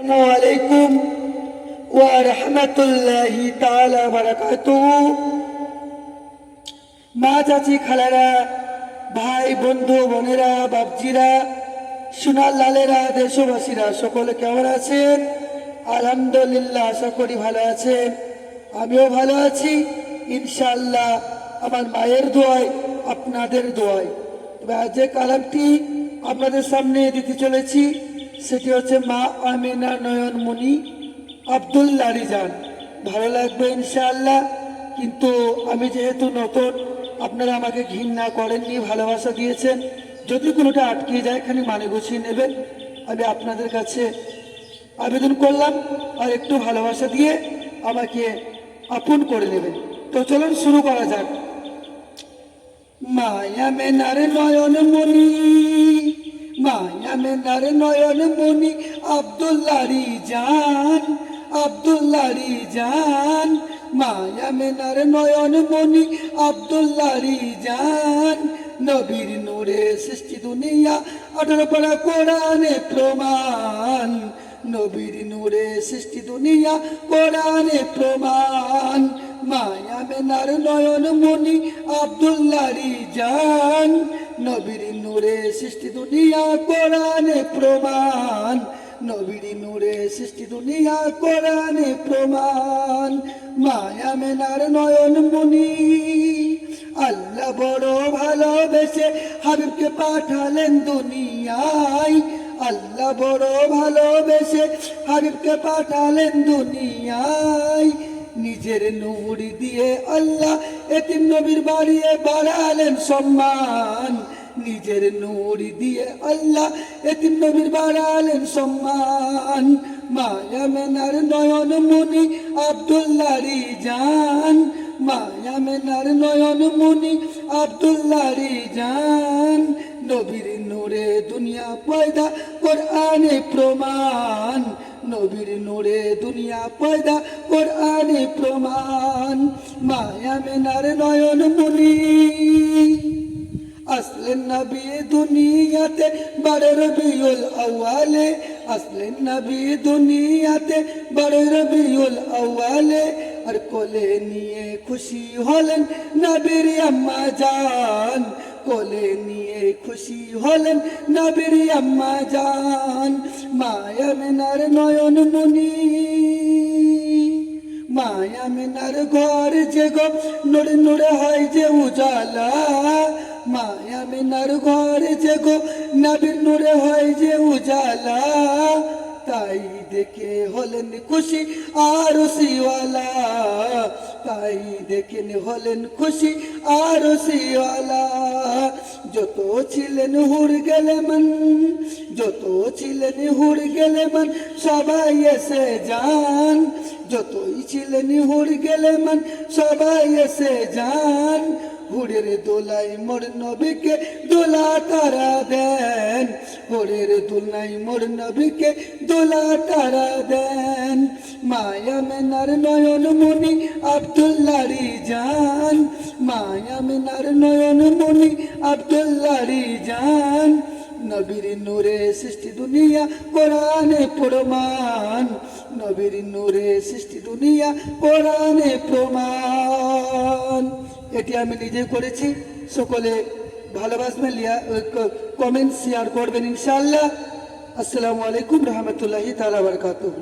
আসসালামু আলাইকুম ওয়া রাহমাতুল্লাহি তাআলা ওয়া বারাকাতুহু। মা চাচি খালারা, ভাই বন্ধু বোনেরা, বাপজিরা, সোনার লালেরা, দেশবাসীরা সকলে কেমন আছেন? আলহামদুলিল্লাহ, আশা করি ভালো আছেন। আমিও ভালো আছি ইনশাআল্লাহ, আমার মায়ের দোয়ায়, আপনাদের দোয়ায়। তবে আজ যে কালামটি আপনাদের সামনে দিতে চলেছি সেটি হচ্ছে মা আমিনা নয়নমণি আব্দুল্লাহ রিজান। ভালো লাগবে ইনশাআল্লাহ। কিন্তু আমি যেহেতু নতুন, আপনারা আমাকে ঘৃণা করেননি, ভালোবাসা দিয়েছেন। যদি কোনোটা আটকে যায় এখানে মানে গুছিয়ে নেবেন, আমি আপনাদের কাছে আবেদন করলাম। আর একটু ভালোবাসা দিয়ে আমাকে আপন করে নেবেন। তো চলুন শুরু করা যাক। মায়া মেনার নয়নমণি, মায়া মেনার নয়নমণি আব্দুল্লাহ রিজান, আব্দুল্লাহ রিজান। মায়া মেনার নয়নমণি আব্দুল্লাহ রিজান। নবীর নূরে সৃষ্টি দুনিয়া, 18 পারা কোরআনে প্রমাণ। নবীর নূরে সৃষ্টি দুনিয়া, কোরআনে প্রমাণ। মায়া মেনার নয়নমণি আব্দুল্লাহ রিজান। নবীর নূরে সৃষ্টি দুনিয়া, কোরআনে প্রমাণ। নবীর নূরে সৃষ্টি দুনিয়া, কোরআনে প্রমাণ। মায়া মেনার নয়নমণি আল্লাহ বড় ভালোবেসে হাবিবকে পাঠালেন দুনিয়ায়। আল্লাহ বড় ভালোবেসে হাবিবকে পাঠালেন দুনিয়ায়। নিজের নূর দিয়ে আল্লাহ এতিম নবীর বাড়িয়ে বাড়ালেন সম্মান। নিজের নূর দিয়ে আল্লাহ এতিম নবীর বাড়ালেন সম্মান। মায়া মেনার নয়নমণি আব্দুল্লাহ রিজান। মায়া মেনার নয়নমণি আব্দুল্লাহ রিজান। নবীর নূরে দুনিয়া পয়দা, কোরআনে প্রমাণ। নবীর নূরে দুনিয়া পয়দা, কোরআনে প্রমাণ। মায়া মেনার নয়নমণি আসলেন নবী দুনিয়াতে 12 রবিউল আউয়ালে। আসলেন নবী দুনিয়াতে 12 রবিউল আউয়ালে। আর কোলে নিয়ে খুশি হলেন নবীর আম্মা জান। কোলে নিয়ে খুশি হলেন নবীর আম্মা জান। মায়া মেনার নয়নমণি, মায়া মেনার ঘর যে গো নূরে নূরে হয় যে উজালা। মায়া মেনার ঘর যে গো নবীর নূরে হয় যে উজালা। তাই দেখে হলেন খুশি আরশিওয়ালা। তাই দেখে হলেন খুশি আরশিওয়ালা। যত ছিলেন হুর গেলেমান, যত ছিলেন হুর গেলেমান সবাই এসে যান। যতই ছিলেন হুর গেলেমান সবাই এসে যান। হুরের দোলাই মোর নবীকে দোলা তারা দেন। হুরের দোলাই মোর নবীকে দোলা তারা দেন। মায়া মেনার নয়নমণি আব্দুল্লাহ রিজান। মায়া মেনার নয়নমণি আব্দুল্লাহ রিজান। নবীর নূরে সৃষ্টি দুনিয়া, কোরআনে প্রমাণ। নবীর নূরে সৃষ্টি দুনিয়া, কোরআনে প্রমাণ। এটি আমি নিজে করেছি। সকলে ভালোবাসবেন, কমেন্ট শেয়ার করবেন ইনশাআল্লাহ। আসসালামু আলাইকুম রহমতুল্লাহি তাআলা বারাকাতুহু।